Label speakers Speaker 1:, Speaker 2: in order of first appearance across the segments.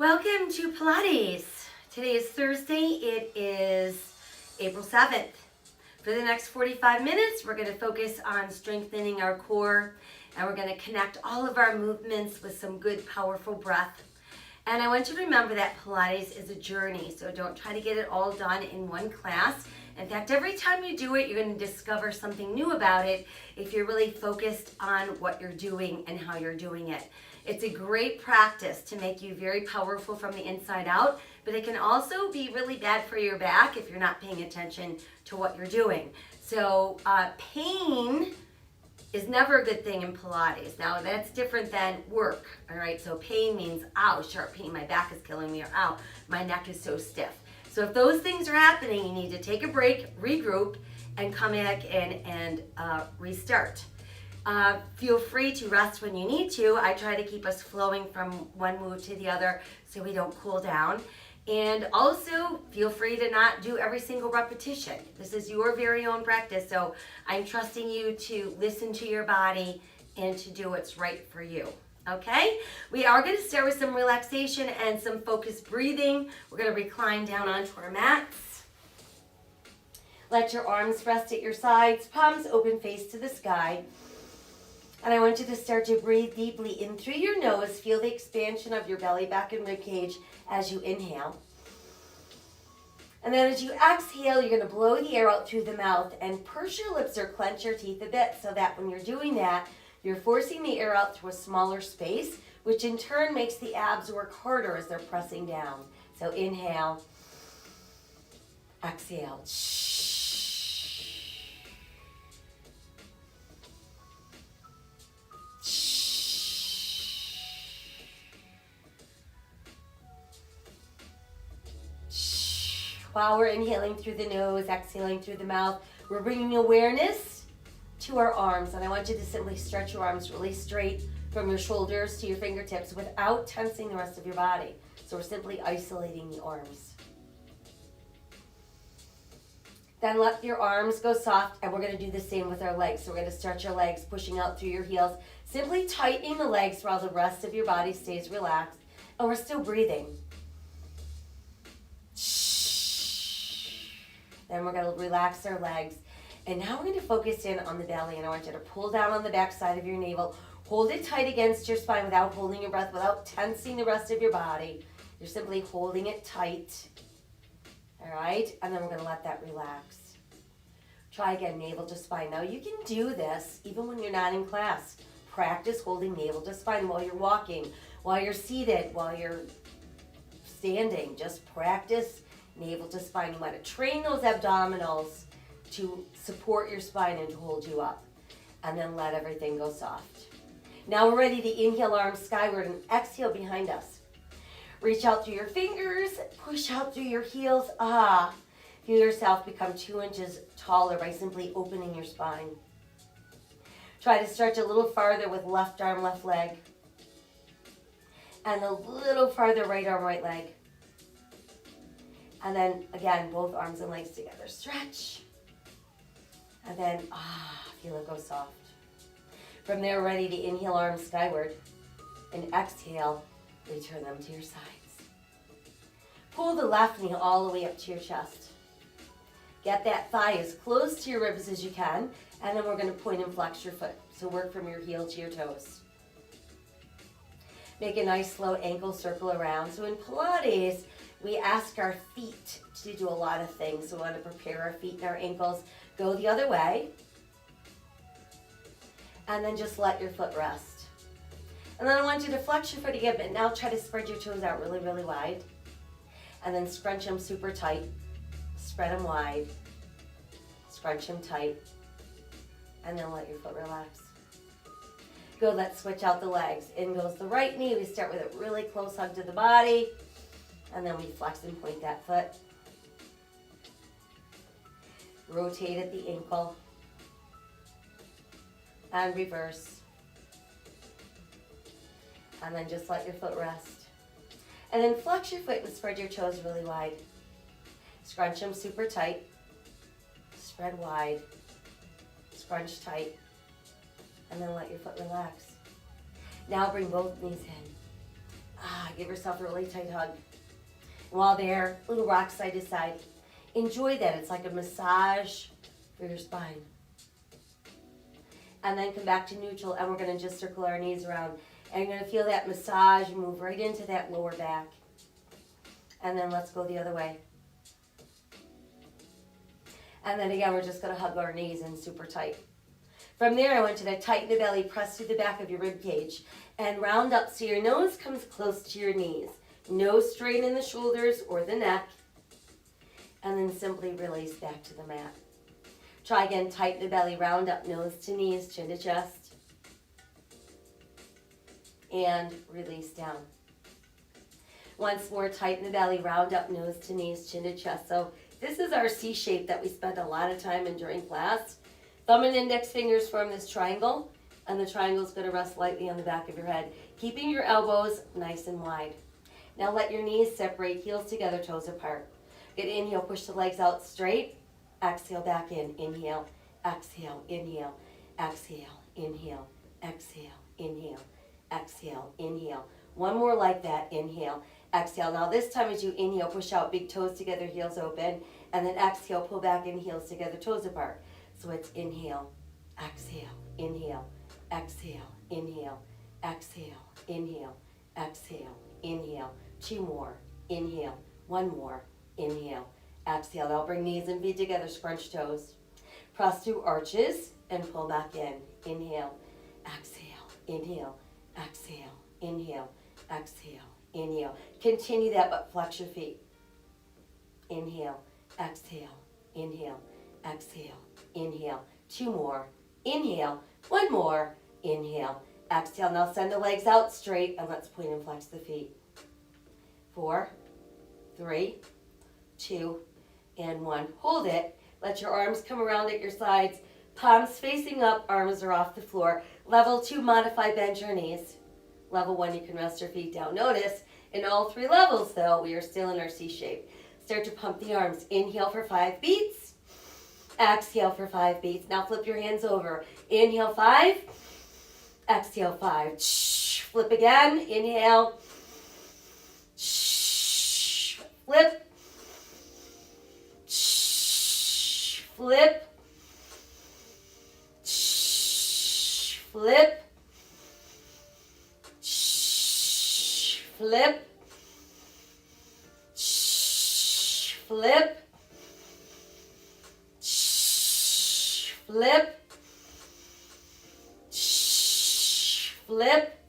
Speaker 1: Welcome to Pilates. Today is Thursday. It is April 7th. For the next 45 minutes, we're going to focus on strengthening our core, and we're going to connect all of our movements with some good, powerful breath. And I want you to remember that Pilates is a journey, so don't try to get it all done in one class. In fact, every time you do it, you're going to discover something new about it if you're really focused on what you're doing and how you're doing it. It's a great practice to make you very powerful from the inside out, but it can also be really bad for your back if you're not paying attention to what you're doing. So pain is never a good thing in Pilates. Now that's different than work, all right? So pain means, ow, sharp pain, my back is killing me, or ow, my neck is so stiff. So if those things are happening, you need to take a break, regroup, and come back in and restart. Feel free to rest when you need to. I try to keep us flowing from one move to the other so we don't cool down. And also feel free to not do every single repetition. This is your very own practice, so I'm trusting you to listen to your body and to do what's right for you. Okay? We are going to start with some relaxation and some focused breathing. We're going to recline down onto our mats. Let your arms rest at your sides, palms open, face to the sky. And I want you to start to breathe deeply in through your nose. Feel the expansion of your belly, back, and rib cage as you inhale. And then as you exhale, you're going to blow the air out through the mouth and purse your lips or clench your teeth a bit so that when you're doing that, you're forcing the air out through a smaller space, which in turn makes the abs work harder as they're pressing down. So inhale, exhale. While we're inhaling through the nose, exhaling through the mouth, we're bringing awareness to our arms. And I want you to simply stretch your arms really straight from your shoulders to your fingertips without tensing the rest of your body. So we're simply isolating the arms. Then let your arms go soft, and we're going to do the same with our legs. So we're going to stretch our legs, pushing out through your heels, simply tightening the legs while the rest of your body stays relaxed. And we're still breathing. Then we're going to relax our legs. And now we're going to focus in on the belly. And I want you to pull down on the back side of your navel. Hold it tight against your spine without holding your breath, without tensing the rest of your body. You're simply holding it tight. All right? And then we're going to let that relax. Try again, navel to spine. Now you can do this even when you're not in class. Practice holding navel to spine while you're walking, while you're seated, while you're standing. Just practice navel to spine. You want to train those abdominals to support your spine and to hold you up. And then let everything go soft. Now we're ready to inhale, arms skyward, and exhale behind us. Reach out through your fingers, push out through your heels. Feel yourself become 2 inches taller by simply opening your spine. Try to stretch a little farther with left arm, left leg. And a little farther, right arm, right leg. And then, again, both arms and legs together. Stretch. And then, feel it go soft. From there, ready to inhale, arms skyward. And exhale, return them to your sides. Pull the left knee all the way up to your chest. Get that thigh as close to your ribs as you can. And then we're going to point and flex your foot. So work from your heel to your toes. Make a nice slow ankle circle around. So in Pilates, we ask our feet to do a lot of things. So we want to prepare our feet and our ankles. Go the other way. And then just let your foot rest. And then I want you to flex your foot again, but now try to spread your toes out really, really wide. And then scrunch them super tight. Spread them wide. Scrunch them tight. And then let your foot relax. Good, let's switch out the legs. In goes the right knee. We start with a really close hug to the body. And then we flex and point that foot. Rotate at the ankle. And reverse. And then just let your foot rest. And then flex your foot and spread your toes really wide. Scrunch them super tight. Spread wide. Scrunch tight. And then let your foot relax. Now bring both knees in. Give yourself a really tight hug. While there, little rock side to side. Enjoy that. It's like a massage for your spine. And then come back to neutral, and we're going to just circle our knees around. And you're going to feel that massage move right into that lower back. And then let's go the other way. And then again, we're just going to hug our knees in super tight. From there, I want you to tighten the belly, press through the back of your rib cage, and round up so your nose comes close to your knees. No strain in the shoulders or the neck. And then simply release back to the mat. Try again, tighten the belly, round up, nose to knees, chin to chest. And release down. Once more, tighten the belly, round up, nose to knees, chin to chest. So this is our C shape that we spend a lot of time in during class. Thumb and index fingers form this triangle, and the triangle is going to rest lightly on the back of your head, keeping your elbows nice and wide. Now let your knees separate, heels together, toes apart. Good inhale, push the legs out straight. Exhale, back in. Inhale, exhale, inhale, exhale, inhale, exhale, inhale, exhale, inhale. One more like that. Inhale, exhale. Now this time as you inhale, push out, big toes together, heels open, and then exhale, pull back in, heels together, toes apart. So it's inhale, exhale, inhale, exhale, inhale, exhale, inhale, exhale, inhale. Two more. Inhale. One more. Inhale. Exhale. Now bring knees and feet together, scrunch toes. Press through arches and pull back in. Inhale. Exhale. Inhale. Exhale. Inhale. Exhale. Inhale. Continue that, but flex your feet. Inhale. Exhale. Inhale. Exhale. Inhale. Two more. Inhale. One more. Inhale. Exhale. Now send the legs out straight and let's point and flex the feet. 4, 3, 2, and 1. Hold it. Let your arms come around at your sides. Palms facing up, arms are off the floor. Level 2, modify, bend your knees. Level 1, you can rest your feet down. Notice, in all 3 levels though, we are still in our C shape. Start to pump the arms. Inhale for 5 beats. Exhale for 5 beats. Now flip your hands over. Inhale 5. Exhale 5. Flip again. Inhale. Flip. Flip. Flip. Flip. Flip. Flip. Flip.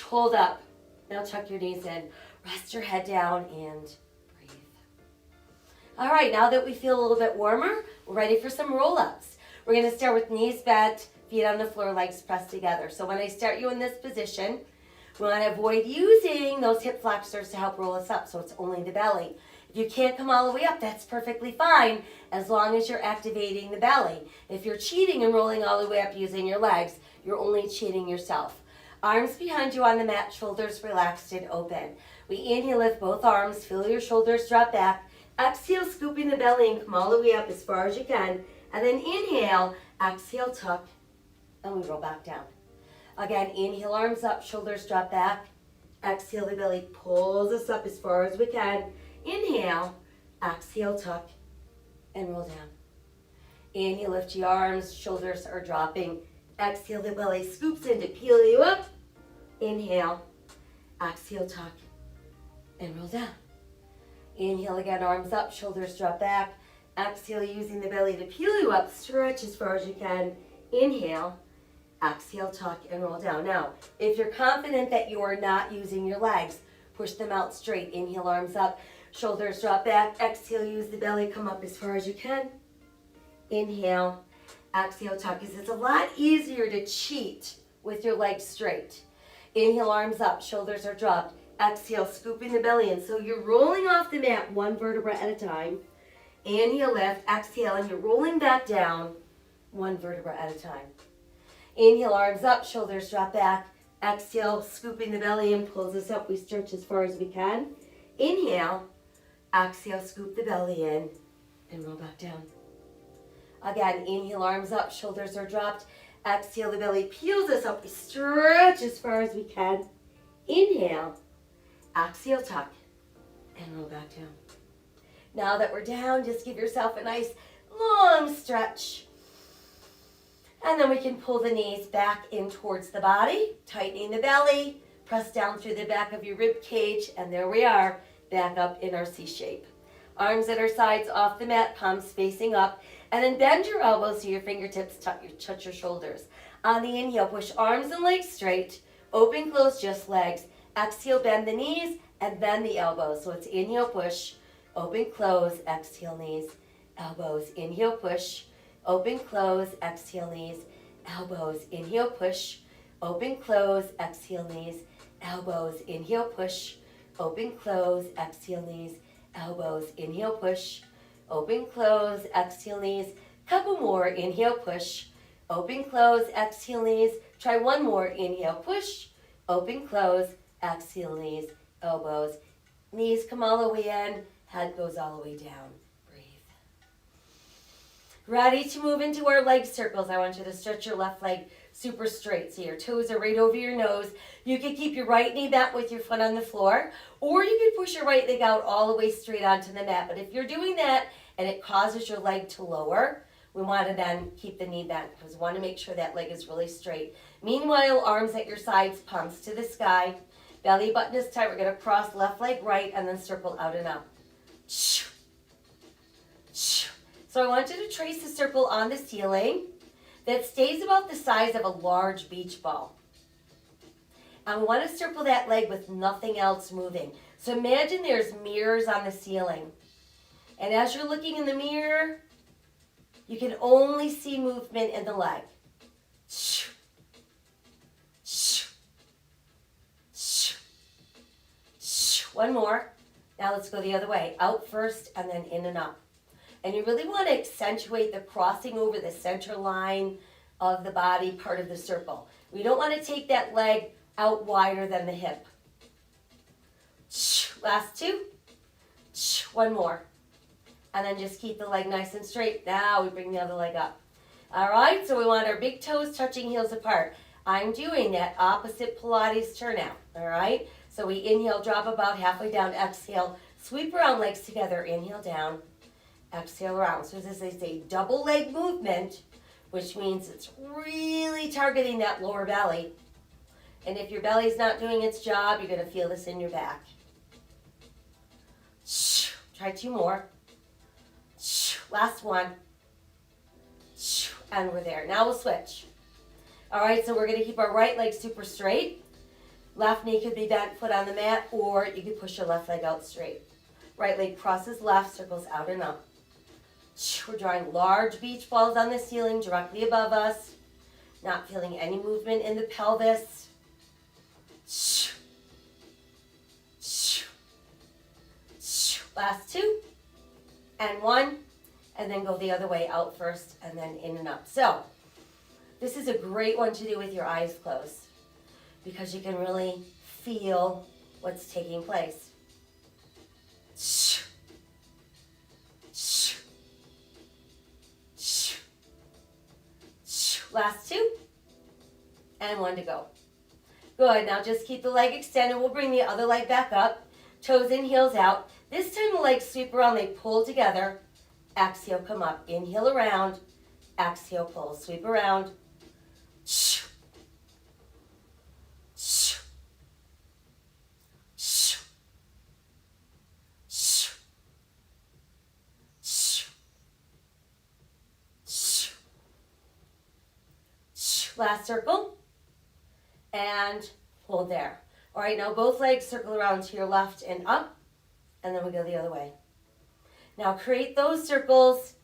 Speaker 1: Hold up. Now tuck your knees in. Rest your head down and breathe. All right, now that we feel a little bit warmer, we're ready for some roll-ups. We're going to start with knees bent, feet on the floor, legs pressed together. So when I start you in this position, we want to avoid using those hip flexors to help roll us up, so it's only the belly. If you can't come all the way up, that's perfectly fine, as long as you're activating the belly. If you're cheating and rolling all the way up using your legs, you're only cheating yourself. Arms behind you on the mat, shoulders relaxed and open. We inhale, lift both arms, feel your shoulders drop back. Exhale, scooping the belly and come all the way up as far as you can. And then inhale, exhale, tuck, and we roll back down. Again, inhale, arms up, shoulders drop back. Exhale, the belly pulls us up as far as we can. Inhale, exhale, tuck, and roll down. Inhale, lift your arms, shoulders are dropping. Exhale, the belly scoops in to peel you up. Inhale, exhale, tuck, and roll down. Inhale again, arms up, shoulders drop back. Exhale, using the belly to peel you up, stretch as far as you can. Inhale, exhale, tuck, and roll down. Now, if you're confident that you are not using your legs, push them out straight. Inhale, arms up, shoulders drop back. Exhale, use the belly, come up as far as you can. Inhale, exhale, tuck, because it's a lot easier to cheat with your legs straight. Inhale, arms up, shoulders are dropped. Exhale, scooping the belly in. So you're rolling off the mat one vertebra at a time. Inhale, lift, exhale, and you're rolling back down one vertebra at a time. Inhale, arms up, shoulders drop back. Exhale, scooping the belly in, pulls us up. We stretch as far as we can. Inhale, exhale, scoop the belly in, and roll back down. Again, inhale, arms up, shoulders are dropped. Exhale, the belly peels us up. We stretch as far as we can. Inhale, exhale, tuck, and roll back down. Now that we're down, just give yourself a nice long stretch. And then we can pull the knees back in towards the body, tightening the belly, press down through the back of your rib cage, and there we are, back up in our C shape. Arms at our sides off the mat, palms facing up, and then bend your elbows so your fingertips touch your shoulders. On the inhale, push arms and legs straight, open, close, just legs. Exhale, bend the knees and bend the elbows. So it's inhale, push, open, close, exhale, knees, elbows. Inhale, push, open, close, exhale, knees, elbows. Inhale, push, open, close, exhale, knees, elbows. Inhale, push, open, close, exhale, knees, elbows. Inhale, push, open, close, exhale, knees. Couple more. Inhale, push, open, close, exhale, knees. Try one more. Inhale, push, open, close, exhale, knees, elbows. Knees come all the way in, head goes all the way down. Breathe. Ready to move into our leg circles. I want you to stretch your left leg super straight. So your toes are right over your nose. You can keep your right knee bent with your foot on the floor, or you can push your right leg out all the way straight onto the mat. But if you're doing that and it causes your leg to lower, we want to then keep the knee bent because we want to make sure that leg is really straight. Meanwhile, arms at your sides, palms to the sky. Belly button is tight. We're going to cross left leg right and then circle out and up. So I want you to trace a circle on the ceiling that stays about the size of a large beach ball. And we want to circle that leg with nothing else moving. So imagine there's mirrors on the ceiling. And as you're looking in the mirror, you can only see movement in the leg. One more. Now let's go the other way. Out first and then in and up. And you really want to accentuate the crossing over the center line of the body part of the circle. We don't want to take that leg out wider than the hip. Last two. One more. And then just keep the leg nice and straight. Now we bring the other leg up. All right, so we want our big toes touching heels apart. I'm doing that opposite Pilates turnout. All right, so we inhale, drop about halfway down, exhale, sweep around legs together, inhale down, exhale around. So this is a double leg movement, which means it's really targeting that lower belly. And if your belly's not doing its job, you're going to feel this in your back. Try two more. Last one. And we're there. Now we'll switch. All right, so we're going to keep our right leg super straight. Left knee could be bent, foot on the mat, or you could push your left leg out straight. Right leg crosses left, circles out and up. We're drawing large beach balls on the ceiling directly above us. Not feeling any movement in the pelvis. Last two. And one. And then go the other way, out first and then in and up. So this is a great one to do with your eyes closed because you can really feel what's taking place. Last two. And one to go. Good. Now just keep the leg extended. We'll bring the other leg back up. Toes in, heels out. This time the legs sweep around. They pull together. Exhale, come up. Inhale around. Exhale, pull. Sweep around. Last circle. And hold there. All right, now both legs circle around to your left and up. And then we go the other way. Now create those circles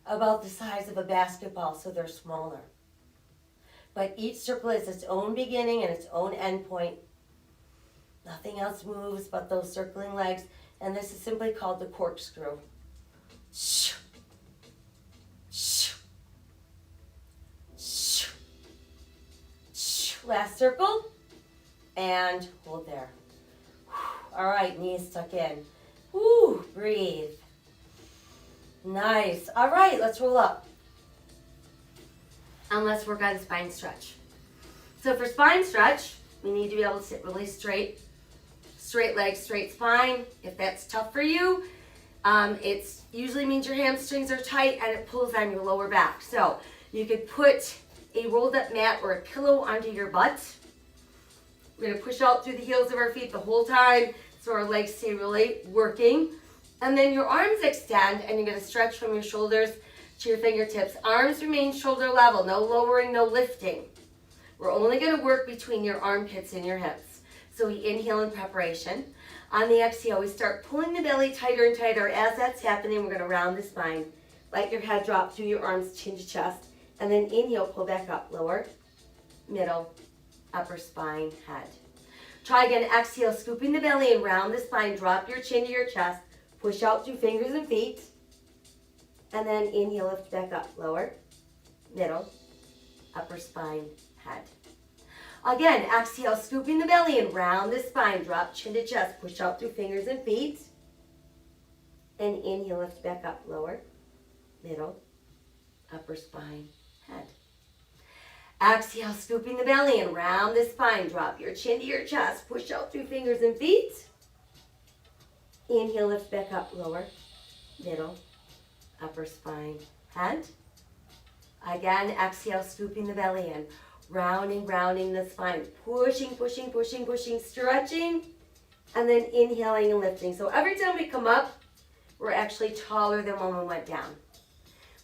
Speaker 1: about the size of a basketball so they're smaller. But each circle has its own beginning and its own end point. Nothing else moves but those circling legs. And this is simply called the corkscrew. Last circle. And hold there. All right, knees tuck in. Woo, breathe. Nice. All right, let's roll up. And let's work on spine stretch. So for spine stretch, we need to be able to sit really straight. Straight legs, straight spine. If that's tough for you, it usually means your hamstrings are tight and it pulls on your lower back. So you could put a rolled up mat or a pillow under your butt. We're going to push out through the heels of our feet the whole time so our legs stay really working. And then your arms extend and you're going to stretch from your shoulders to your fingertips. Arms remain shoulder level, no lowering, no lifting. We're only going to work between your armpits and your hips. So we inhale in preparation. On the exhale, we start pulling the belly tighter and tighter. As that's happening, we're going to round the spine. Let your head drop through your arms, chin to chest. And then inhale, pull back up. Lower, middle, upper spine, head. Try again. Exhale, scooping the belly and round the spine. Drop your chin to your chest. Push out through fingers and feet. And then inhale, lift back up. Lower, middle, upper spine, head. Again, exhale, scooping the belly and round the spine. Drop chin to chest. Push out through fingers and feet. And inhale, lift back up. Lower, middle, upper spine, head. Exhale, scooping the belly and round the spine. Drop your chin to your chest. Push out through fingers and feet. Inhale, lift back up. Lower, middle, upper spine, head. Again, exhale, scooping the belly in. Rounding, rounding the spine. Pushing, pushing, pushing, pushing, stretching. And then inhaling and lifting. So every time we come up, we're actually taller than when we went down.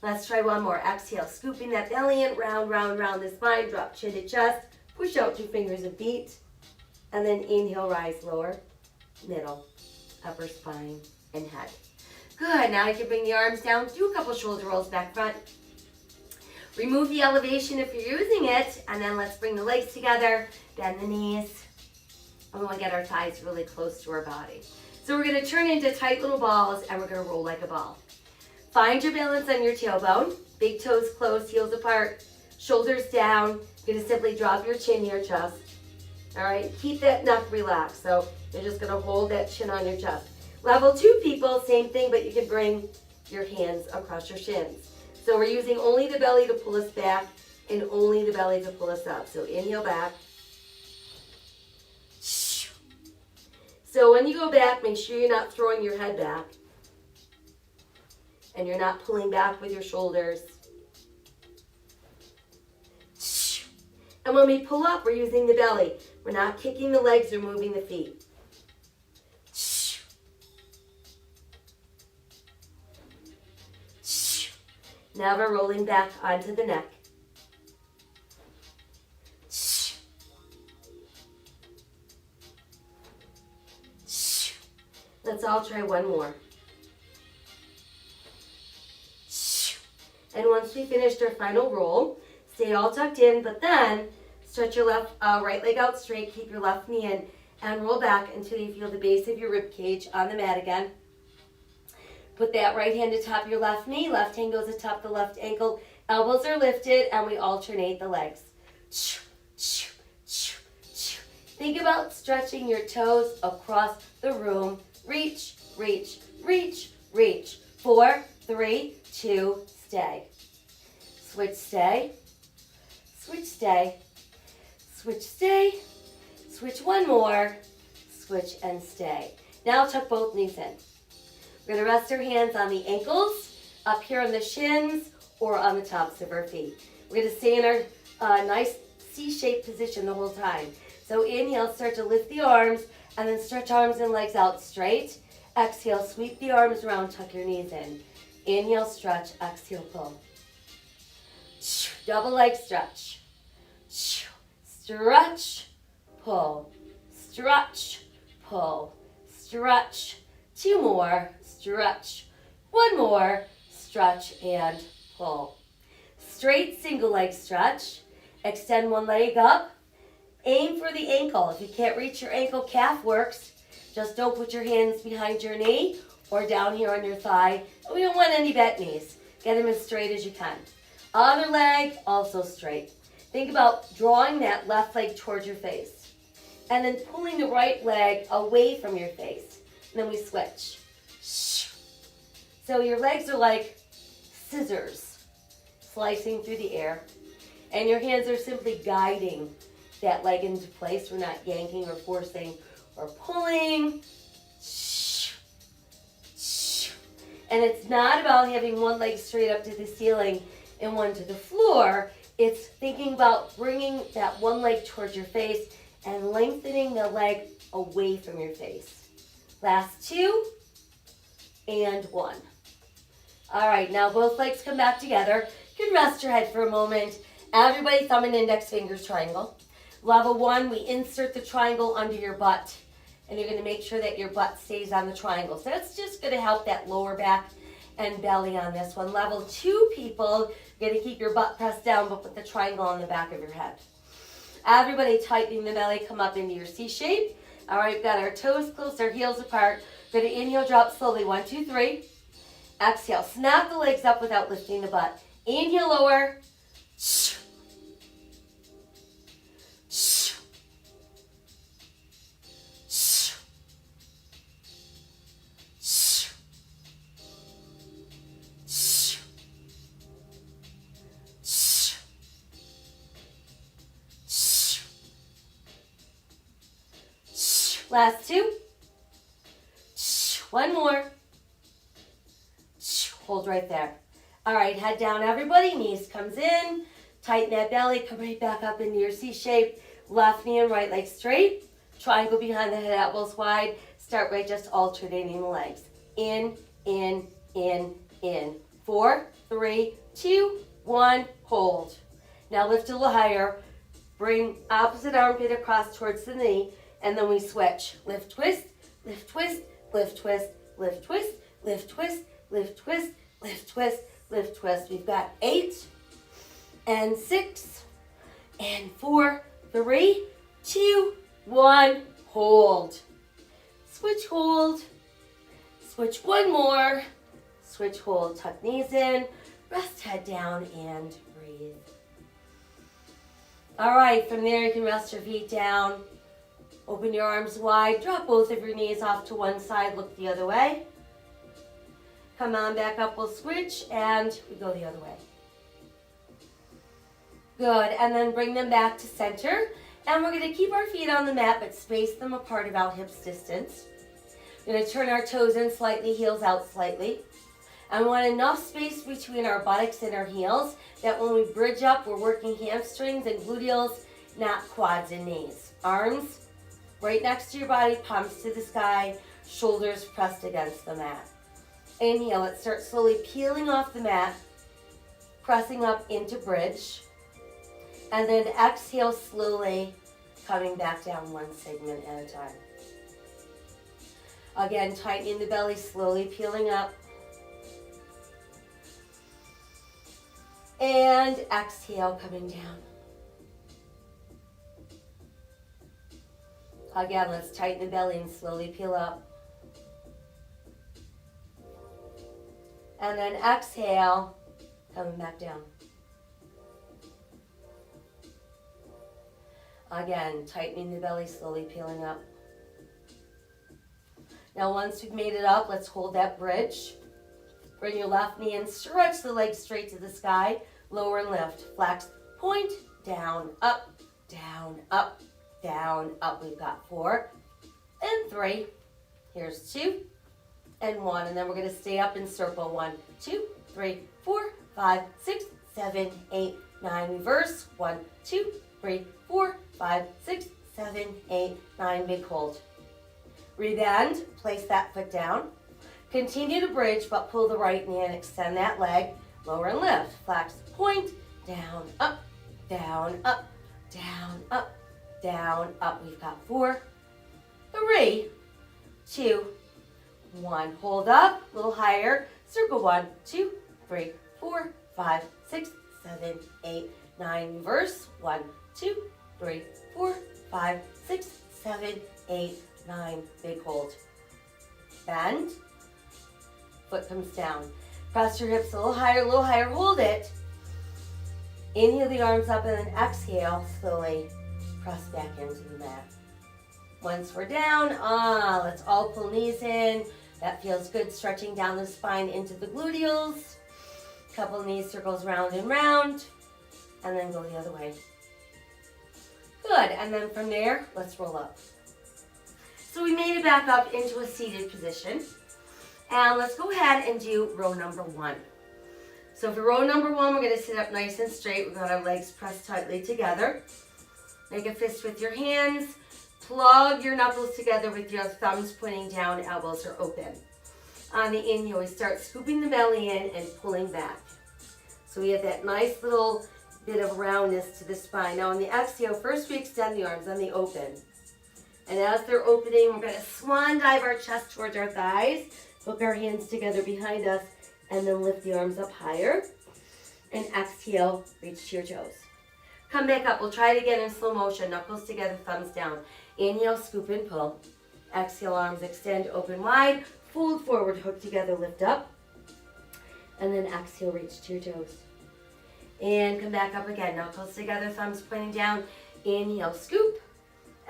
Speaker 1: Let's try one more. Exhale, scooping that belly in. Round, round, round the spine. Drop chin to chest. Push out through fingers and feet. And then inhale, rise, lower, middle, upper spine, and head. Good. Now you can bring the arms down. Do a couple shoulder rolls back front. Remove the elevation if you're using it, and then let's bring the legs together, bend the knees, and we want to get our thighs really close to our body. So we're going to turn into tight little balls, and we're going to roll like a ball. Find your balance on your tailbone, big toes closed, heels apart, shoulders down. You're going to simply drop your chin to your chest. All right, keep that neck relaxed. So you're just going to hold that chin on your chest. Level 2 people, same thing, but you can bring your hands across your shins. So we're using only the belly to pull us back and only the belly to pull us up. So inhale back. So when you go back, make sure you're not throwing your head back. And you're not pulling back with your shoulders. And when we pull up, we're using the belly. We're not kicking the legs or moving the feet. Never rolling back onto the neck. Let's all try one more. And once we finished our final roll, stay all tucked in, but then stretch your right leg out straight, keep your left knee in, and roll back until you feel the base of your rib cage on the mat again. Put that right hand atop your left knee. Left hand goes atop the left ankle. Elbows are lifted, and we alternate the legs. Think about stretching your toes across the room. Reach, reach, reach, reach. 4, 3, 2, stay. Switch, stay. Switch, stay. Switch, stay. Switch one more. Switch and stay. Now tuck both knees in. We're going to rest our hands on the ankles, up here on the shins, or on the tops of our feet. We're going to stay in our nice C-shaped position the whole time. So inhale, start to lift the arms, and then stretch arms and legs out straight. Exhale, sweep the arms around, tuck your knees in. Inhale, stretch, exhale, pull. Double leg stretch. Stretch, pull. Stretch, pull. Stretch. 2 more. Stretch. 1 more. Stretch and pull. Straight single leg stretch. Extend one leg up. Aim for the ankle. If you can't reach your ankle, calf works. Just don't put your hands behind your knee or down here on your thigh. We don't want any bent knees. Get them as straight as you can. Other leg, also straight. Think about drawing that left leg towards your face. And then pulling the right leg away from your face. And then we switch. So your legs are like scissors slicing through the air. And your hands are simply guiding that leg into place. We're not yanking or forcing or pulling. And it's not about having one leg straight up to the ceiling and one to the floor. It's thinking about bringing that one leg towards your face and lengthening the leg away from your face. Last 2 and 1. All right, now both legs come back together. You can rest your head for a moment. Everybody, thumb and index fingers triangle. Level 1, we insert the triangle under your butt. And you're going to make sure that your butt stays on the triangle. So that's just going to help that lower back and belly on this one. Level 2 people, you're going to keep your butt pressed down, but put the triangle on the back of your head. Everybody tightening the belly, come up into your C shape. All right, we've got our toes close, our heels apart. Going to inhale, drop slowly, 1, 2, 3. Exhale, snap the legs up without lifting the butt. Inhale, lower. Last 2. 1 more. Hold right there. All right, head down, everybody. Knees comes in. Tighten that belly. Come right back up into your C shape. Left knee and right leg straight. Triangle behind the head, elbows wide. Start by just alternating the legs. In, in, in, in. 4, 3, 2, 1. Hold. Now lift a little higher. Bring opposite armpit across towards the knee. And then we switch. Lift, twist, lift, twist, lift, twist, lift, twist, lift, twist, lift, twist, lift, twist, lift, twist. We've got 8 and 6 and 4, 3, 2, 1. Hold. Switch, hold. Switch one more. Switch, hold. Tuck knees in. Rest head down and breathe. All right, from there you can rest your feet down. Open your arms wide, drop both of your knees off to one side, look the other way. Come on back up, we'll switch, and we go the other way. Good, and then bring them back to center. And we're going to keep our feet on the mat, but space them apart about hips distance. We're going to turn our toes in slightly, heels out slightly. And we want enough space between our buttocks and our heels that when we bridge up, we're working hamstrings and gluteals, not quads and knees. Arms right next to your body, palms to the sky, shoulders pressed against the mat. Inhale, let's start slowly peeling off the mat, pressing up into bridge. And then exhale slowly, coming back down one segment at a time. Again, tightening the belly, slowly peeling up. And exhale, coming down. Again, let's tighten the belly and slowly peel up. And then exhale, coming back down. Again, tightening the belly, slowly peeling up. Now once we've made it up, let's hold that bridge. Bring your left knee in, stretch the legs straight to the sky, lower and lift. Flex, point, down, up, down, up. Down, up. We've got 4 and 3. Here's 2 and 1. And then we're going to stay up in circle. 1, 2, 3, 4, 5, 6, 7, 8, 9. Reverse. 1, 2, 3, 4, 5, 6, 7, 8, 9. Big hold. Rebend. Place that foot down. Continue to bridge, but pull the right knee and extend that leg. Lower and lift. Flex. Point. Down, up, down, up, down, up. Down, up. We've got 4, 3, 2, 1. Hold up, a little higher. Circle 1, 2, 3, 4, 5, 6, 7, 8, 9. Reverse. 1, 2, 3, 4, 5, 6, 7, 8, 9. Big hold. Bend. Foot comes down. Press your hips a little higher. Hold it. Inhale the arms up and then exhale slowly. Press back into the mat. Once we're down, let's all pull knees in. That feels good, stretching down the spine into the gluteals. Couple knee circles round and round. And then go the other way. Good, and then from there, let's roll up. So we made it back up into a seated position. And let's go ahead and do row number 1. So for row number 1, we're going to sit up nice and straight. We've got our legs pressed tightly together. Make a fist with your hands. Plug your knuckles together with your thumbs pointing down, elbows are open. On the inhale, we start scooping the belly in and pulling back. So we have that nice little bit of roundness to the spine. Now on the exhale, first we extend the arms on the open. And as they're opening, we're going to swan dive our chest towards our thighs. Hook our hands together behind us and then lift the arms up higher. And exhale, reach to your toes. Come back up. We'll try it again in slow motion. Knuckles together, thumbs down. Inhale, scoop and pull. Exhale, arms extend, open wide. Fold forward, hook together, lift up. And then exhale, reach to your toes. And come back up again. Knuckles together, thumbs pointing down. Inhale, scoop.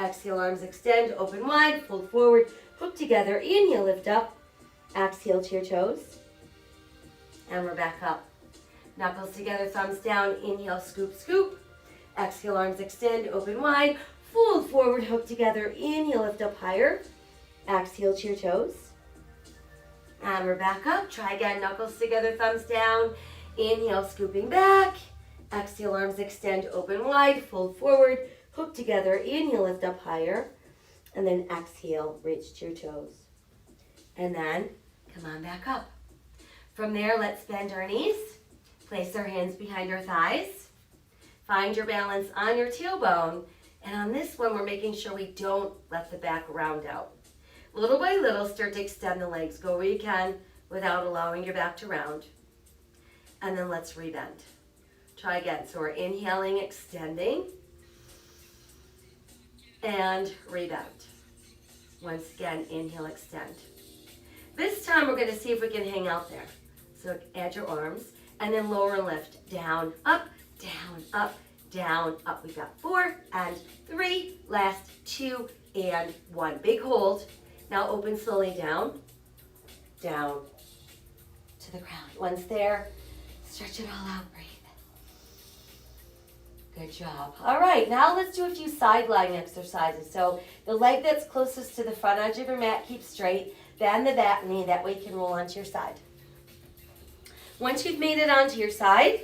Speaker 1: Exhale, arms extend, open wide. Fold forward, hook together. Inhale, lift up. Exhale to your toes. And we're back up. Knuckles together, thumbs down. Inhale, scoop, scoop. Exhale, arms extend, open wide. Fold forward, hook together. Inhale, lift up higher. Exhale to your toes. And we're back up. Try again. Knuckles together, thumbs down. Inhale, scooping back. Exhale, arms extend, open wide. Fold forward, hook together. Inhale, lift up higher. And then exhale, reach to your toes. And then come on back up. From there, let's bend our knees. Place our hands behind our thighs. Find your balance on your tailbone. And on this one, we're making sure we don't let the back round out. Little by little, start to extend the legs. Go where you can without allowing your back to round. And then let's rebend. Try again. So we're inhaling, extending. And rebound. Once again, inhale, extend. This time, we're going to see if we can hang out there. So add your arms. And then lower and lift. Down, up, down, up, down, up. We've got 4 and 3. Last 2 and 1. Big hold. Now open slowly down, down to the ground. Once there, stretch it all out, breathe. Good job. All right, now let's do a few side lying exercises. So the leg that's closest to the front edge of your mat, keep straight. Bend the back knee, that way you can roll onto your side. Once you've made it onto your side,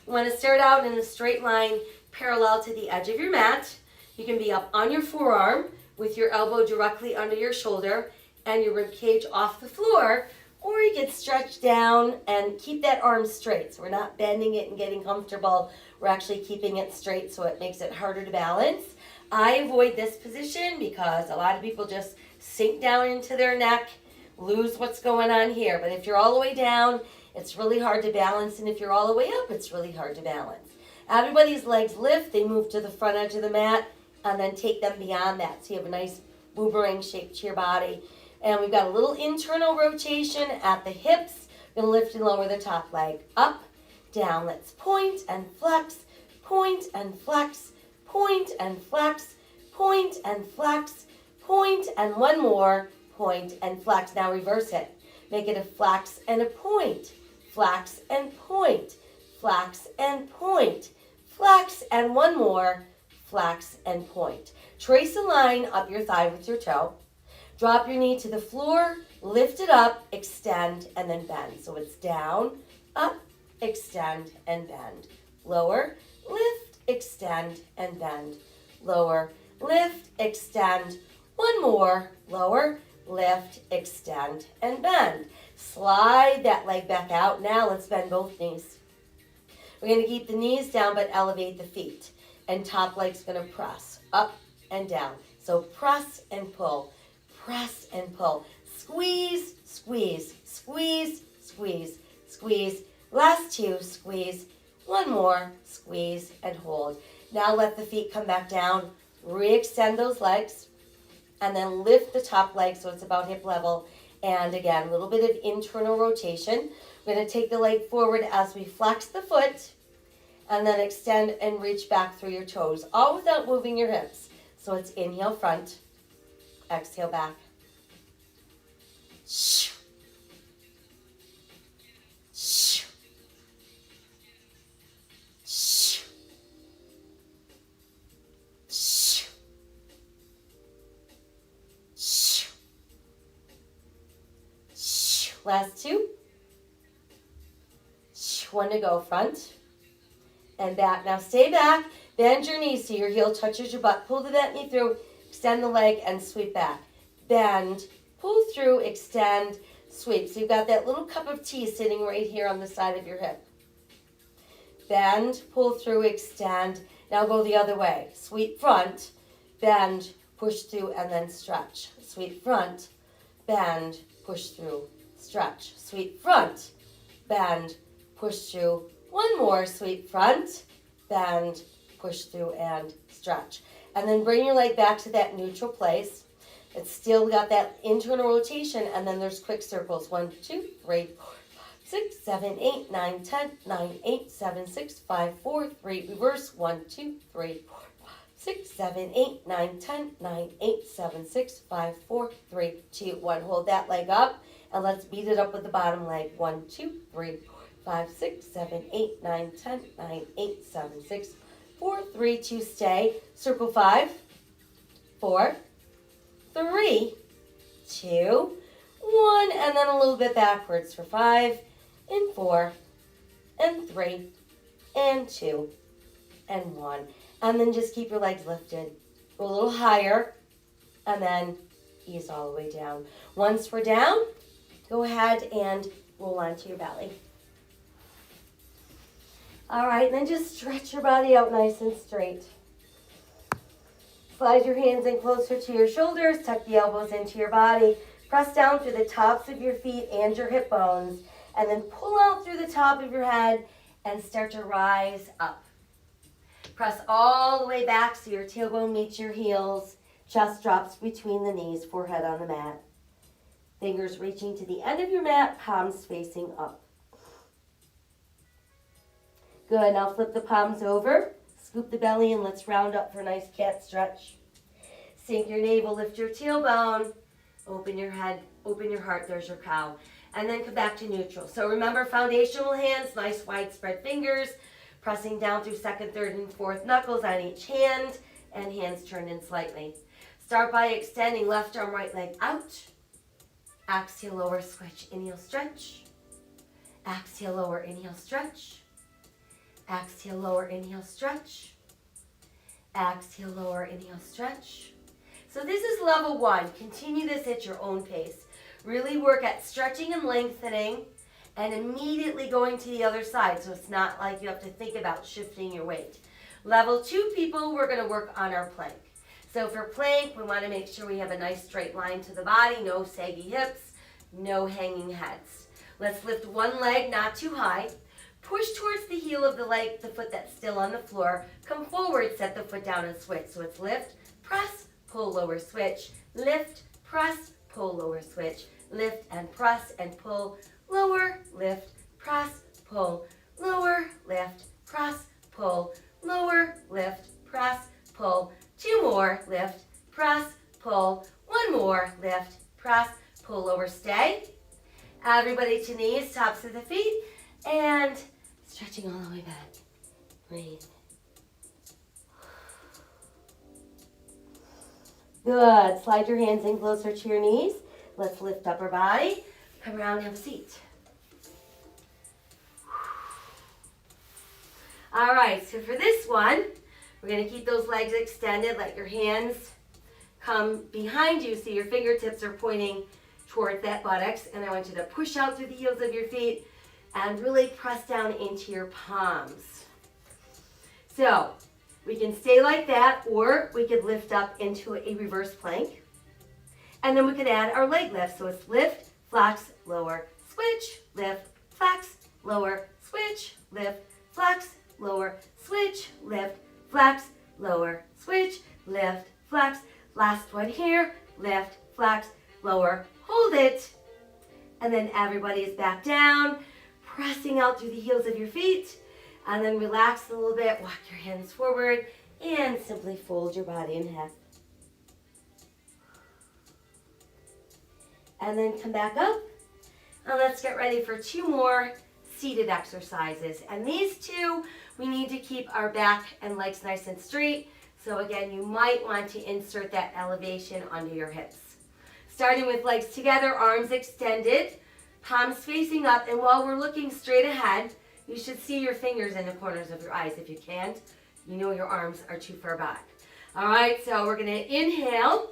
Speaker 1: you want to start out in a straight line parallel to the edge of your mat. You can be up on your forearm with your elbow directly under your shoulder and your rib cage off the floor, or you can stretch down and keep that arm straight. So we're not bending it and getting comfortable. We're actually keeping it straight so it makes it harder to balance. I avoid this position because a lot of people just sink down into their neck, lose what's going on here. But if you're all the way down, it's really hard to balance. And if you're all the way up, it's really hard to balance. Everybody's legs lift. They move to the front edge of the mat and then take them beyond that. So you have a nice boomerang shape to your body. And we've got a little internal rotation at the hips. We're going to lift and lower the top leg. Up, down. Let's point and flex, point and flex, point and flex, point and flex, point and one more, point and flex. Now reverse it. Make it a flex and a point, flex and point, flex and point, flex and one more, flex and point. Trace a line up your thigh with your toe. Drop your knee to the floor, lift it up, extend, and then bend. So it's down, up, extend, and bend. Lower, lift, extend, and bend. Lower, lift, extend. One more. Lower, lift, extend, and bend. Slide that leg back out. Now let's bend both knees. We're going to keep the knees down but elevate the feet. And top leg's going to press up and down. So press and pull. Press and pull. Squeeze, squeeze, squeeze, squeeze, squeeze. Last 2, squeeze. One more, squeeze and hold. Now let the feet come back down. Re-extend those legs. And then lift the top leg so it's about hip level. And again, a little bit of internal rotation. We're going to take the leg forward as we flex the foot. And then extend and reach back through your toes. All without moving your hips. So it's inhale front. Exhale back. Shoo. Shoo. Shoo. Last two. One to go. Front and back. Now stay back. Bend your knees so your heel touches your butt. Pull the bent knee through. Extend the leg and sweep back. Bend. Pull through. Extend. Sweep. So you've got that little cup of tea sitting right here on the side of your hip. Bend. Pull through. Extend. Now go the other way. Sweep front. Bend. Push through and then stretch. Sweep front. Bend. Push through. Stretch. Sweep front. Bend. Push through. One more. Sweep front. Bend. Push through and stretch. And then bring your leg back to that neutral place. It's still got that internal rotation, and then there's quick circles. 1, 2, 3, 4, 5, 6, 7, 8, 9, 10, 9, 8, 7, 6, 5, 4, 3. Reverse. 1, 2, 3, 4, 5, 6, 7, 8, 9, 10, 9, 8, 7, 6, 5, 4, 3, 2, 1. Hold that leg up, and let's beat it up with the bottom leg. 1, 2, 3, 4, 5, 6, 7, 8, 9, 10, 9, 8, 7, 6, 4, 3, 2. Stay. Circle 5, 4, 3, 2, 1, and then a little bit backwards for 5, and 4, and 3, and 2, and 1. And then just keep your legs lifted. Go a little higher, and then ease all the way down. Once we're down, go ahead and roll onto your belly. All right, and then just stretch your body out nice and straight. Slide your hands in closer to your shoulders. Tuck the elbows into your body. Press down through the tops of your feet and your hip bones. And then pull out through the top of your head and start to rise up. Press all the way back so your tailbone meets your heels. Chest drops between the knees, forehead on the mat. Fingers reaching to the end of your mat, palms facing up. Good, now flip the palms over. Scoop the belly and let's round up for a nice cat stretch. Sink your navel, lift your tailbone. Open your head, open your heart, there's your cow. And then come back to neutral. So remember, foundational hands, nice wide spread fingers. Pressing down through second, third, and fourth knuckles on each hand. And hands turned in slightly. Start by extending left arm, right leg out. Exhale, lower, switch, inhale, stretch. Exhale, lower, inhale, stretch. Exhale, lower, inhale, stretch. Exhale, lower, inhale, stretch. So this is level 1. Continue this at your own pace. Really work at stretching and lengthening and immediately going to the other side. So it's not like you have to think about shifting your weight. Level 2 people, we're going to work on our plank. So for plank, we want to make sure we have a nice straight line to the body, no saggy hips, no hanging heads. Let's lift one leg, not too high. Push towards the heel of the leg, the foot that's still on the floor. Come forward, set the foot down and switch. So it's lift, press, pull, lower, switch. Lift, press, pull, lower, switch. Lift and press and pull, lower, lift, press, pull, lower, lift, press, pull, lower, lift, press, pull. 2 more, lift, press, pull. 1 more, lift, press, pull, lower, stay. Everybody to knees, tops of the feet, and stretching all the way back. Breathe. Good. Slide your hands in closer to your knees. Let's lift up our body. Come around and have a seat. All right, so for this one, we're going to keep those legs extended. Let your hands come behind you so your fingertips are pointing towards that buttocks. And I want you to push out through the heels of your feet and really press down into your palms. So we can stay like that, or we could lift up into a reverse plank. And then we could add our leg lift. So it's lift, flex, lower, switch, lift, flex, lower, switch, lift, flex, lower, switch, lift, flex, lower, switch, lift, flex. Last one here, lift, flex, lower, hold it. And then everybody is back down, pressing out through the heels of your feet. And then relax a little bit, walk your hands forward, and simply fold your body in half. And then come back up. And let's get ready for 2 more seated exercises. And these 2, we need to keep our back and legs nice and straight. So again, you might want to insert that elevation under your hips. Starting with legs together, arms extended. palms facing up, and while we're looking straight ahead, you should see your fingers in the corners of your eyes. If you can't, you know your arms are too far back. All right, so we're going to inhale,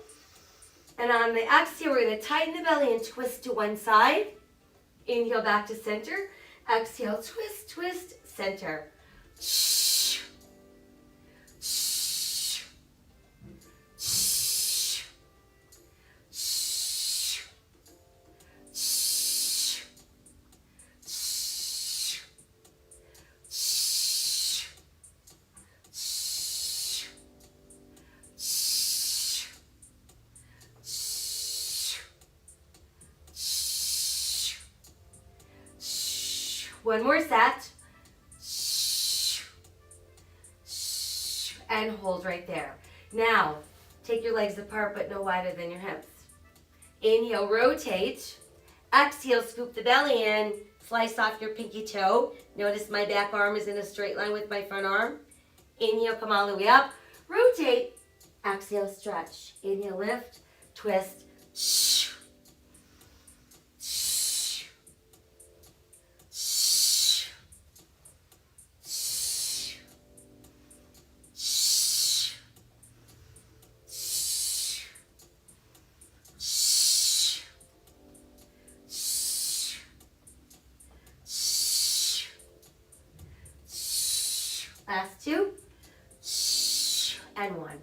Speaker 1: and on the exhale, we're going to tighten the belly and twist to one side. Inhale back to center. Exhale, twist, twist, center. One more set. And hold right there. Now, take your legs apart but no wider than your hips. Inhale, rotate. Exhale, scoop the belly in. Slice off your pinky toe. Notice my back arm is in a straight line with my front arm. Inhale, come all the way up. Rotate. Exhale, stretch. Inhale, lift. Twist. Last two, and one.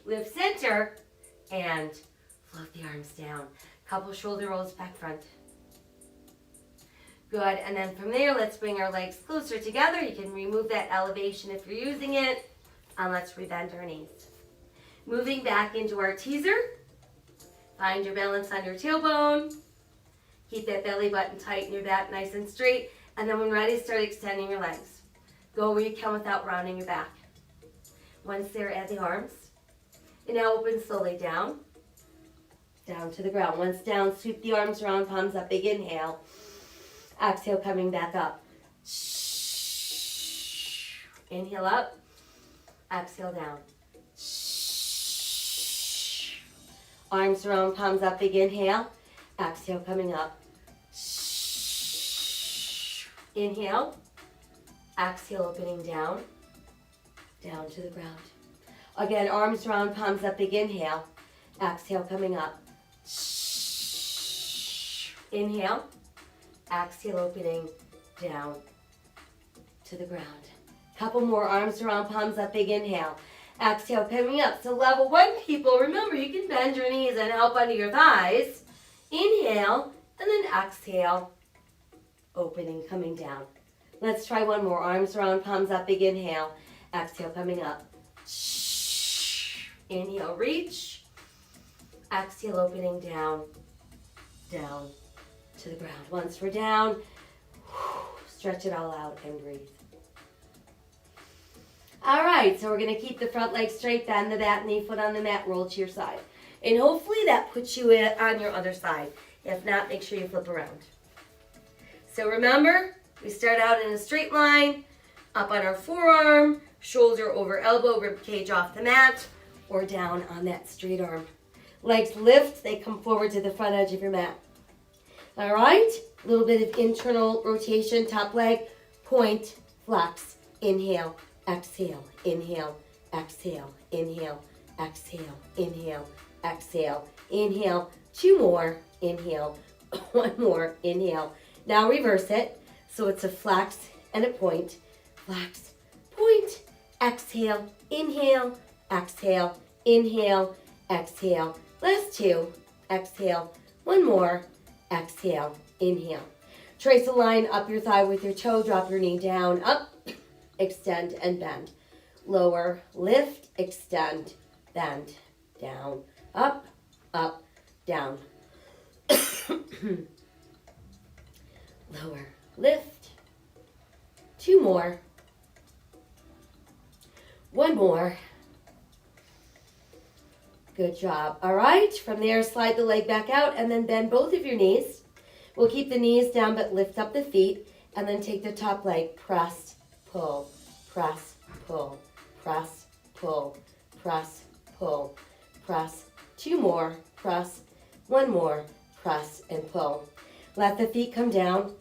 Speaker 1: Lift center, and float the arms down. Couple shoulder rolls back front. Good, and then from there, let's bring our legs closer together. You can remove that elevation if you're using it, and let's rebend our knees. Moving back into our teaser. Find your balance on your tailbone. Keep that belly button tight and your back nice and straight, and then when ready, start extending your legs. Go where you can without rounding your back. Once there, add the arms. And now open slowly down. Down to the ground. Once down, sweep the arms around, palms up. Big inhale. Exhale, coming back up. Inhale up. Exhale down. Arms around, palms up. Big inhale. Exhale, coming up. Inhale. Exhale, opening down, down to the ground. Again, arms around, palms up, big inhale. Exhale, coming up. Inhale. Exhale, opening down to the ground. Couple more, arms around, palms up, big inhale. Exhale, coming up. So level one, people, remember you can bend your knees and help under your thighs. Inhale, and then exhale, opening, coming down. Let's try one more. Arms around, palms up, big inhale. Exhale, coming up. Inhale, reach. Exhale, opening down, down to the ground. Once we're down, stretch it all out and breathe. All right, so we're going to keep the front leg straight, bend the back knee, foot on the mat, roll to your side. And hopefully that puts you on your other side. If not, make sure you flip around. So remember, we start out in a straight line, up on our forearm, shoulder over elbow, rib cage off the mat, or down on that straight arm. Legs lift, they come forward to the front edge of your mat. All right, a little bit of internal rotation, top leg, point, flex, inhale, exhale, inhale, exhale, inhale, exhale, inhale, exhale, inhale, two more, inhale, one more, inhale. Now reverse it. So it's a flex and a point, flex, point, exhale, inhale, exhale, inhale, exhale. Last two, exhale, one more, exhale, inhale. Trace a line up your thigh with your toe, drop your knee down, up, extend and bend. Lower, lift, extend, bend, down, up, up, down. Lower, lift, two more, one more. Good job. All right, from there, slide the leg back out and then bend both of your knees. We'll keep the knees down but lift up the feet and then take the top leg, press, pull, press, pull, press, pull, press, pull, press, two more, press, one more, press, and pull. Let the feet come down.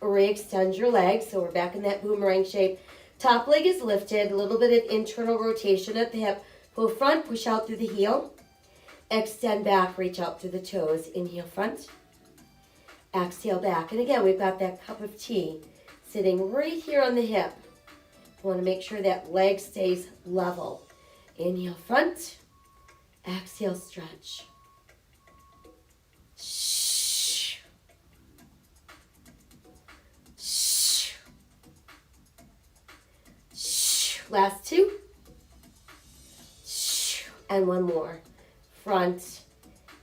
Speaker 1: Re-extend your legs. So we're back in that boomerang shape. Top leg is lifted. A little bit of internal rotation at the hip. Pull front, push out through the heel. Extend back, reach out through the toes. Inhale front. Exhale back. And again, we've got that cup of tea sitting right here on the hip. We want to make sure that leg stays level. Inhale front. Exhale stretch. Shh. Shh. Shh. Last two. Shh. And one more. Front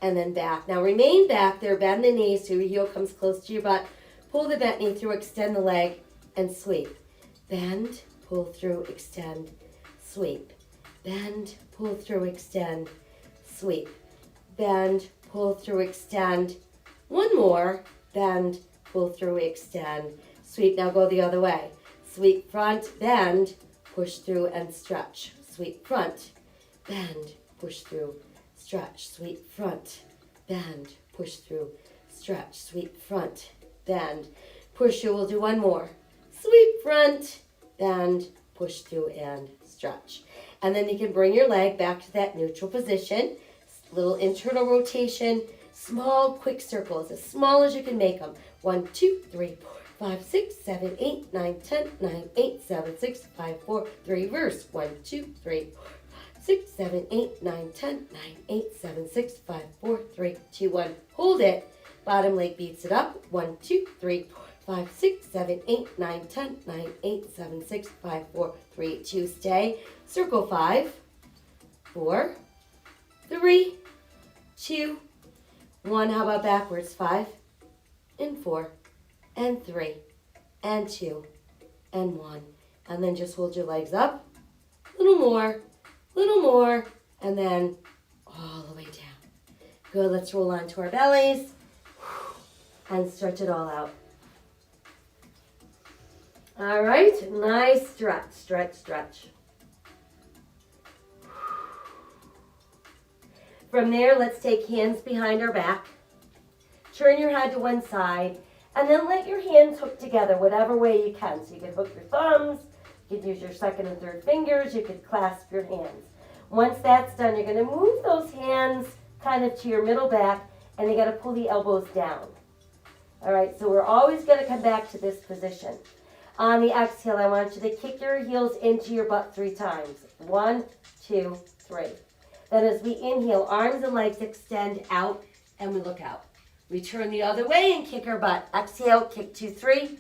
Speaker 1: and then back. Now remain back there. Bend the knees so your heel comes close to your butt. Pull the bent knee through, extend the leg, and sweep. Bend, pull through, extend, sweep. Bend, pull through, extend, sweep. Bend, pull through, extend. One more. Bend, pull through, extend, sweep. Now go the other way. Sweep front, bend, push through, and stretch. Sweep front, bend, push through, stretch. Sweep front, bend, push through, stretch. Sweep front, bend, push through. We'll do one more. Sweep front, bend, push through, and stretch. And then you can bring your leg back to that neutral position. Little internal rotation. Small, quick circles, as small as you can make them. 1, 2, 3, 4, 5, 6, 7, 8, 9, 10, 9, 8, 7, 6, 5, 4, 3, reverse. 1, 2, 3, 4, 6, 7, 8, 9, 10, 9, 8, 7, 6, 5, 4, 3, 2, 1. Hold it. Bottom leg beats it up. 1, 2, 3, 4, 5, 6, 7, 8, 9, 10, 9, 8, 7, 6, 5, 4, 3, 2. Stay. Circle 5, 4, 3, 2, 1. How about backwards? 5 and 4 and 3 and 2 and 1. And then just hold your legs up. Little more, and then all the way down. Good. Let's roll onto our bellies and stretch it all out. All right. Nice stretch, stretch, stretch. From there, let's take hands behind our back. Turn your head to one side, and then let your hands hook together whatever way you can. So you could hook your thumbs, you could use your second and third fingers, you could clasp your hands. Once that's done, you're going to move those hands kind of to your middle back, and you got to pull the elbows down. All right, so we're always going to come back to this position. On the exhale, I want you to kick your heels into your butt 3 times. 1, 2, 3. Then as we inhale, arms and legs extend out, and we look out. We turn the other way and kick our butt. Exhale, kick 2, 3.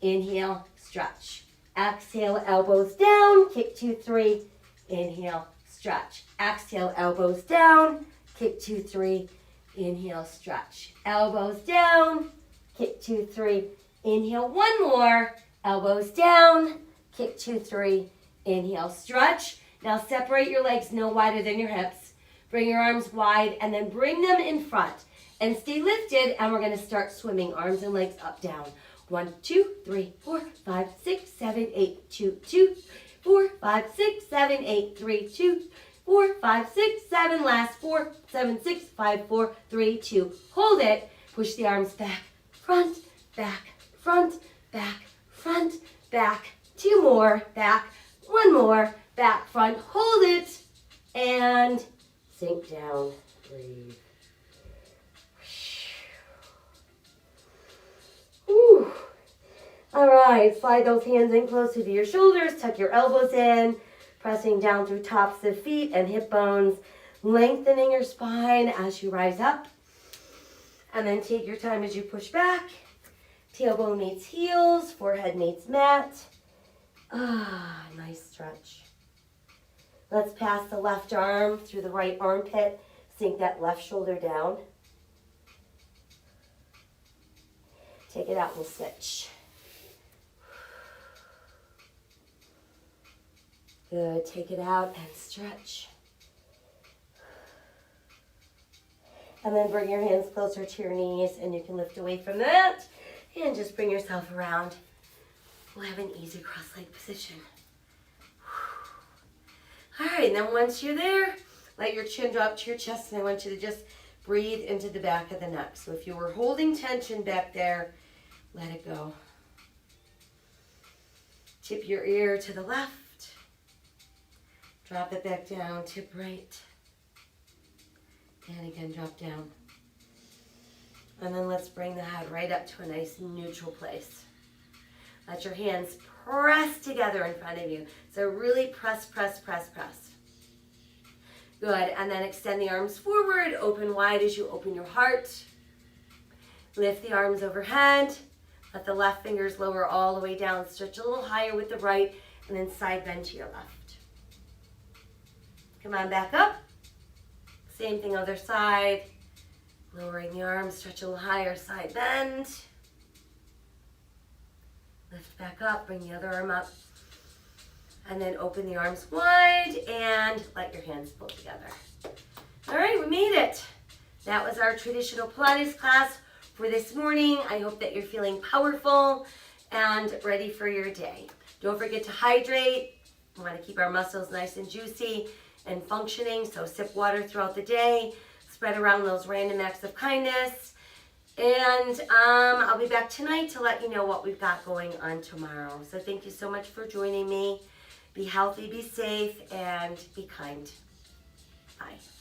Speaker 1: Inhale, stretch. Exhale, elbows down, kick 2, 3. Inhale, stretch. Exhale, elbows down, kick 2, 3. Inhale, stretch. Elbows down, kick 2, 3. Inhale, one more. Elbows down, kick 2, 3. Inhale, stretch. Now separate your legs no wider than your hips. Bring your arms wide and then bring them in front. And stay lifted, and we're going to start swimming. Arms and legs up, down. 1, 2, 3, 4, 5, 6, 7, 8, 2, 2, 4, 5, 6, 7, 8, 3, 2, 4, 5, 6, 7, last 4, 7, 6, 5, 4, 3, 2. Hold it. Push the arms back, front, back, front, back, front, back. 2 more, back, 1 more, back, front. Hold it, and sink down. Breathe. Whew. All right, slide those hands in closer to your shoulders, tuck your elbows in, pressing down through tops of feet and hip bones, lengthening your spine as you rise up. And then take your time as you push back. Tailbone meets heels, forehead meets mat. Nice stretch. Let's pass the left arm through the right armpit, sink that left shoulder down. Take it out, we'll switch. Good, take it out and stretch. And then bring your hands closer to your knees, and you can lift away from that. And just bring yourself around. We'll have an easy cross-leg position. All right, and then once you're there, let your chin drop to your chest, and I want you to just breathe into the back of the neck. So if you were holding tension back there, let it go. Tip your ear to the left. Drop it back down, tip right. And again, drop down. And then let's bring the head right up to a nice neutral place. Let your hands press together in front of you. So really press, press, press, press. Good, and then extend the arms forward, open wide as you open your heart. Lift the arms overhead. Let the left fingers lower all the way down. Stretch a little higher with the right, and then side bend to your left. Come on, back up. Same thing, other side. Lowering the arms, stretch a little higher, side bend. Lift back up, bring the other arm up. And then open the arms wide and let your hands pull together. All right, we made it. That was our traditional Pilates class for this morning. I hope that you're feeling powerful and ready for your day. Don't forget to hydrate. We want to keep our muscles nice and juicy and functioning, so sip water throughout the day. Spread around those random acts of kindness. And I'll be back tonight to let you know what we've got going on tomorrow. So thank you so much for joining me. Be healthy, be safe, and be kind. Bye.